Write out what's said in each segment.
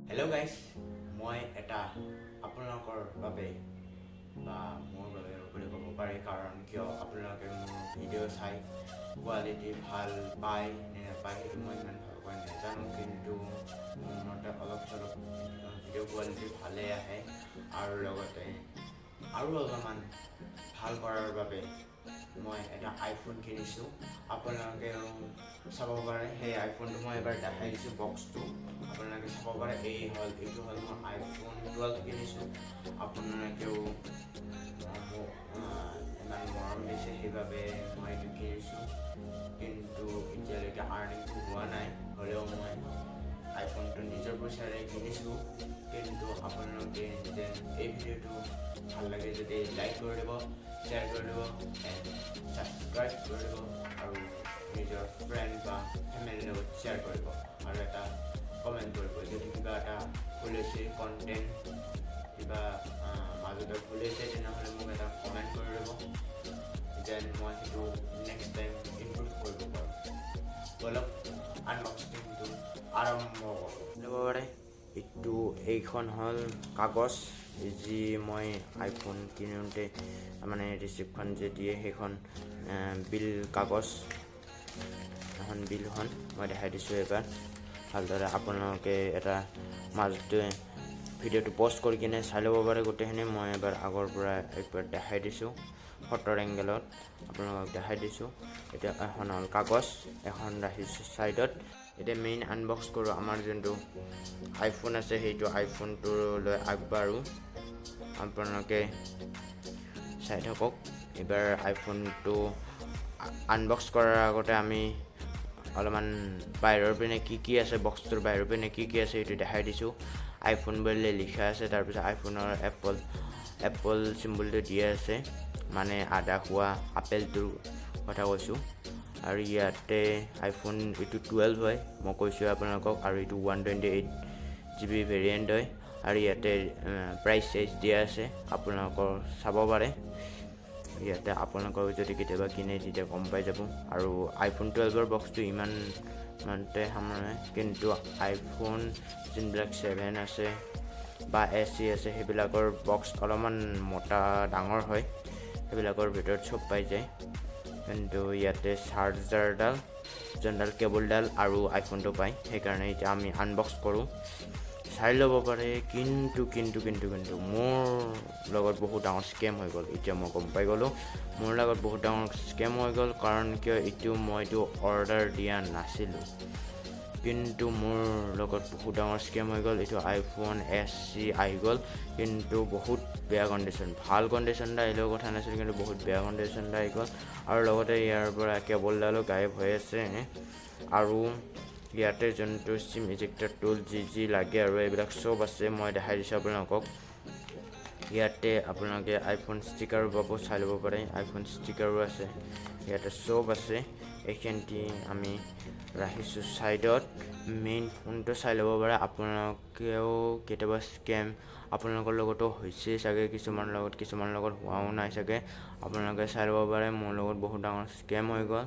Hello guys, মই এটা আপোনালোকৰ বাবে বা মোৰ বাবে বুলি ক'ব পাৰি কাৰণ কিয় আপোনালোকে মোৰ ভিডিঅ' চাই কোৱালিটি ভাল পায় নে নাপায় সেইটো মই ইমান ভালকৈ নাজানো, কিন্তু মোৰ মতে অলপ চলপ ভিডিঅ' কোৱালিটি ভালেই আহে আৰু লগতে আৰু অলপমান ভাল কৰাৰ বাবে মই এটা আইফোন কিনিছোঁ। আপোনালোকেও চাব পাৰে, সেই আইফোনটো মই এবাৰ দেখাই দিছোঁ বক্সটো, আপোনালোকে চাব পাৰে। এইটো হ'ল মই আইফোন 12 কিনিছোঁ। আপোনালোকেও ইমান মৰম দিছে সেইবাবে মই এইটো কিনিছোঁ, কিন্তু এতিয়ালৈকে আৰ্নিংটো হোৱা নাই। হ'লেও মই আইফোনটো নিজৰ পইচাৰে কিনিছোঁ। কিন্তু আপোনালোকে যেন এই ভিডিঅ'টো ভাল লাগে যদি লাইক কৰি দিব, শ্বেয়াৰ কৰি দিব, ছাবস্ক্ৰাইব কৰি দিব আৰু নিজৰ ফ্ৰেণ্ড বা ফেমিলিৰ লগত শ্বেয়াৰ কৰিব আৰু এটা কমেণ্ট কৰিব। যদি কিবা এটা ভুল হৈছে, কণ্টেণ্ট কিবা মাজতে ভুল হৈছে, তেনেহ'লে মোক এটা কমেণ্ট কৰি দিব যেন মই সেইটো নেক্সট টাইম ইমপ্ৰুভ কৰিব পাৰোঁ। অলপ আনবক্সিংটো আৰম্ভ কৰিব পাৰে। এইখন হ'ল কাগজ, যি মই আইফোন কিনোতে মানে ৰিচিপ্টখন যে দিয়ে সেইখন বিল কাগজ, এখন বিলখন মই দেখাই দিছোঁ এবাৰ ভালদৰে। আপোনালোকে এটা মাজতে ভিডিঅ'টো পষ্ট কৰি কিনে চাই ল'ব পাৰে গোটেইখিনি। মই এবাৰ আগৰ পৰা একবাৰ দেখাই দিছোঁ, ফটোৰ এংগেলত আপোনালোকক দেখাই দিছোঁ। এতিয়া এখন হ'ল কাগজ, এখন ৰাখিছোঁ ছাইডত। এতিয়া মেইন আনবক্স কৰোঁ। আমাৰ যোনটো আইফোন আছে সেইটো আইফোনটোলৈ আগবাঢ়োঁ, আপোনালোকে চাই থাকক। এইবাৰ আইফোনটো আনবক্স কৰাৰ আগতে আমি অলপমান বাহিৰৰ পিনে কি আছে, বক্সটোৰ বাহিৰৰ পিনে কি আছে সেইটো দেখাই দিছোঁ। আইফোন বুলি লিখা আছে, তাৰপিছত আইফোনৰ এপল চিম্বলটো দিয়া আছে, মানে আদা খোৱা আপেলটোৰ কথা কৈছোঁ। আৰু ইয়াতে আইফোন এইটো 12 হয়, মই কৈছোঁ আপোনালোকক, আৰু এইটো 128 GB ভেৰিয়েণ্ট হয়। আৰু ইয়াতে প্ৰাইচ চাইজ দিয়া আছে, আপোনালোকৰ চাব পাৰে। ইয়াতে আপোনালোকৰ যদি কেতিয়াবা কিনে তেতিয়া গম পাই যাব। আৰু আইফোন 12ৰ বক্সটো ইমানতে সামৰে, কিন্তু আইফোন যোনবিলাক 7 আছে বা SE আছে সেইবিলাকৰ বক্স অলপমান মোটা ডাঙৰ হয়, সেইবিলাকৰ ভিতৰত চব পাই যায়। কিন্তু ইয়াতে চাৰ্জাৰডাল, যোনডাল কেবলডাল আৰু আইফোনটো পায়, সেইকাৰণে এতিয়া আমি আনবক্স কৰোঁ, চাই ল'ব পাৰে। কিন্তু মোৰ লগত বহুত ডাঙৰ স্কেম হৈ গ'ল। এতিয়া মই গম পাই গ'লোঁ মোৰ লগত বহুত ডাঙৰ স্কেম হৈ গ'ল, কাৰণ কিয় মইতো অৰ্ডাৰ দিয়া নাছিলোঁ, কিন্তু মোৰ লগত বহুত ডাঙৰ স্কেম হৈ গ'ল। এইটো আইফোন SE আহি গ'ল, কিন্তু বহুত বেয়া কণ্ডিশ্যন। ভাল কণ্ডিশ্যনটা আহিলেও কথা নাছিল, কিন্তু বহুত বেয়া কণ্ডিশ্যনটা আহি গ'ল। আৰু লগতে ইয়াৰ পৰা কেবলডালো গায়ব হৈ আছে। আৰু ইয়াতে যোনটো চিম ইজেক্টৰ টুল যি লাগে আৰু এইবিলাক চব আছে, মই দেখাই দিছোঁ আপোনালোকক। ইয়াতে আপোনালোকে আইফোন ষ্টিকাৰো পাব, চাই ল'ব পাৰে। আইফোন ষ্টিকাৰো আছে, ইয়াতে চব আছে। এইখিনিতে আমি ৰাখিছোঁ ছাইডত। মেইন ফোনটো চাই ল'ব পাৰে। আপোনালোকেও কেতিয়াবা স্কেম আপোনালোকৰ লগতো হৈছে চাগে, কিছুমান লগত হোৱাও নাই চাগে, আপোনালোকে চাই ল'ব পাৰে। মোৰ লগত বহুত ডাঙৰ স্কেম হৈ গ'ল।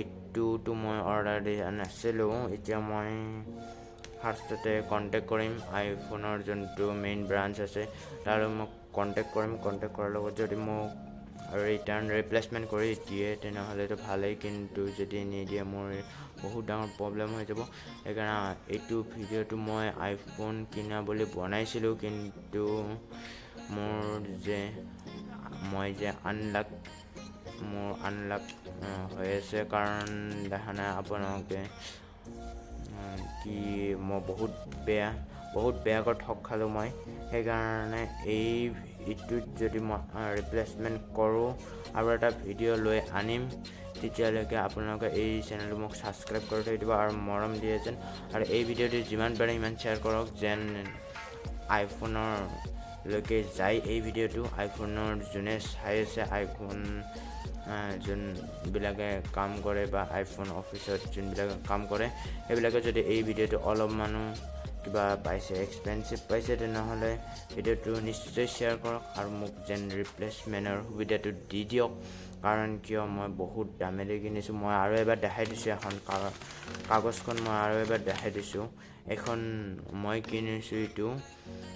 এইটোতো মই অৰ্ডাৰ দিয়া নাছিলোঁ। এতিয়া মই ফাৰ্ষ্টতে কণ্টেক্ট কৰিম আইফোনৰ যোনটো মেইন ব্ৰাঞ্চ আছে, তালৈ মোক কণ্টেক্ট কৰিম। কণ্টেক্ট কৰাৰ লগত যদি মোক ৰিটাৰ্ণ ৰিপ্লেচমেণ্ট কৰি দিয়ে তেনেহ'লেতো ভালেই, কিন্তু যদি নিদিয়ে মোৰ বহুত ডাঙৰ প্ৰব্লেম হৈ যাব। সেইকাৰণে এইটো ভিডিঅ'টো মই আইফোন কিনা বুলি বনাইছিলোঁ, কিন্তু মই যে আনলাক হৈ আছে, কাৰণ দেখা নাই আপোনালোকে কি মই বহুত বেয়াকৈ ঠগ খালোঁ মই। সেইকাৰণে এইটোত যদি মই ৰিপ্লেচমেণ্ট কৰোঁ আৰু এটা ভিডিঅ' লৈ আনিম, তেতিয়ালৈকে আপোনালোকে এই চেনেলটো মোক ছাবস্ক্ৰাইব কৰি থৈ দিব আৰু মৰম দিয়ে যেন। আৰু এই ভিডিঅ'টো যিমান পাৰে সিমান শ্বেয়াৰ কৰক, যেন আইফোনৰলৈকে যায় এই ভিডিঅ'টো। আইফোনৰ যোনে চাই আছে, আইফোন যোনবিলাকে কাম কৰে বা আইফোন অফিচত যোনবিলাকে কাম কৰে, সেইবিলাকে যদি এই ভিডিঅ'টো অলপমানো কিবা পাইছে এক্সপেঞ্চিভ পাইছে তেনেহ'লে ভিডিঅ'টো নিশ্চয় শ্বেয়াৰ কৰক আৰু মোক যেন ৰিপ্লেচমেণ্টৰ সুবিধাটো দি দিয়ক কাৰণ কিয় মই বহুত দামেৰে কিনিছোঁ মই আৰু এবাৰ দেখাই দিছোঁ এখন কাগজখন মই আৰু এবাৰ দেখাই দিছোঁ এখন মই কিনিছোঁ এইটো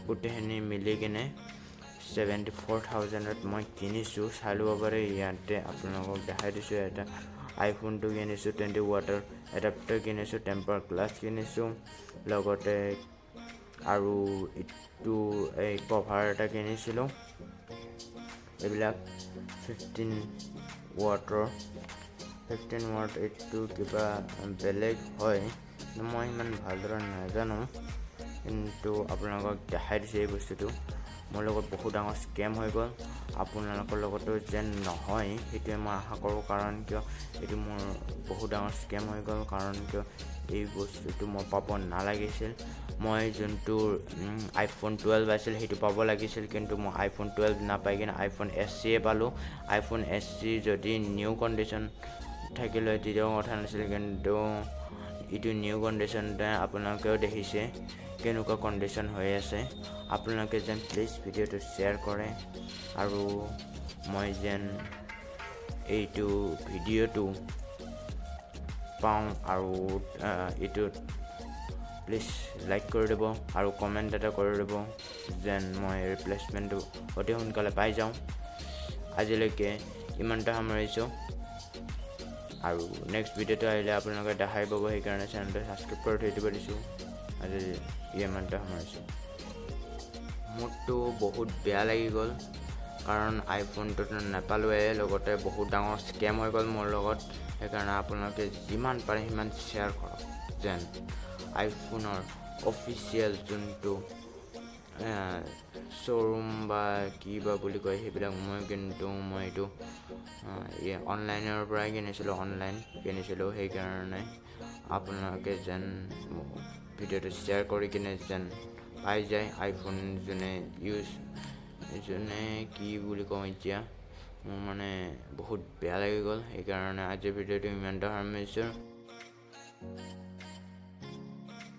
গোটেইখিনি মিলি কিনে 74,000ত মই কিনিছোঁ চাই ল'ব পাৰে ইয়াতে আপোনালোকক দেখাই দিছোঁ এটা আইফোনটো কিনিছোঁ 20 ৱাটাৰ এডাপ্টাৰ কিনিছোঁ টেম্পাৰ গ্লাছ কিনিছোঁ লগতে আৰু এইটো এই কভাৰ এটা কিনিছিলোঁ এইবিলাক 15 ৱাট এইটো কিবা বেলেগ হয় মই ইমান ভালদৰে নাজানো কিন্তু আপোনালোকক দেখাই দিছোঁ এই বস্তুটো মোৰ লগত বহুত ডাঙৰ স্কেম হৈ গ'ল আপোনালোকৰ লগতো যেন নহয় সেইটোৱে মই আশা কৰোঁ কাৰণ কিয় এইটো মোৰ বহুত ডাঙৰ স্কেম হৈ গ'ল কাৰণ কিয় এই বস্তুটো মই পাব নালাগিছিল মই যোনটো আইফোন 12 আছিল সেইটো পাব লাগিছিল কিন্তু মই আইফোন 12 নাপাই কিনে আইফোন SE পালোঁ আইফোন SE যদি নিউ কণ্ডিশ্যন থাকিলে তেতিয়াও কথা নাছিল কিন্তু এইটো নিউ কণ্ডিশ্যনতে আপোনালোকেও দেখিছে কেনেকুৱা কণ্ডিশ্যন হৈ আছে আপোনালোকে যেন প্লিজ ভিডিঅ'টো শ্বেয়াৰ কৰে আৰু মই যেন এইটো ভিডিঅ'টো পাওঁ আৰু এইটোত প্লিজ লাইক কৰি দিব আৰু কমেণ্ট এটা কৰি দিব যেন মই ৰিপ্লেচমেণ্টটো অতি সোনকালে পাই যাওঁ আজিলৈকে ইমানটা সামৰিছোঁ আৰু নেক্সট ভিডিঅ'টো আহিলে আপোনালোকে দেখাই পাব সেইকাৰণে চেনেলটো ছাবস্ক্ৰাইব কৰি থৈ দিব দিছোঁ আজি ইমানটা সামৰিছোঁ মোৰতো বহুত বেয়া লাগি গ'ল কাৰণ আইফোনটোতো নাপালোঁৱে লগতে বহুত ডাঙৰ স্কেম হৈ গ'ল মোৰ লগত সেইকাৰণে আপোনালোকে যিমান পাৰে সিমান শ্বেয়াৰ কৰক যেন আইফোনৰ অফিচিয়েল যোনটো শ্ব'ৰুম বা কিবা বুলি কয় সেইবিলাক মই এইটো অনলাইনৰ পৰাই কিনিছিলোঁ সেইকাৰণে আপোনালোকে যেন ভিডিঅ'টো শ্বেয়াৰ কৰি কিনে যেন পাই যায় আইফোন যোনে কি বুলি কওঁ এতিয়া মোৰ মানে বহুত বেয়া লাগি গ'ল সেইকাৰণে আজিৰ ভিডিঅ'টো ইমানটা সামৰিছোঁ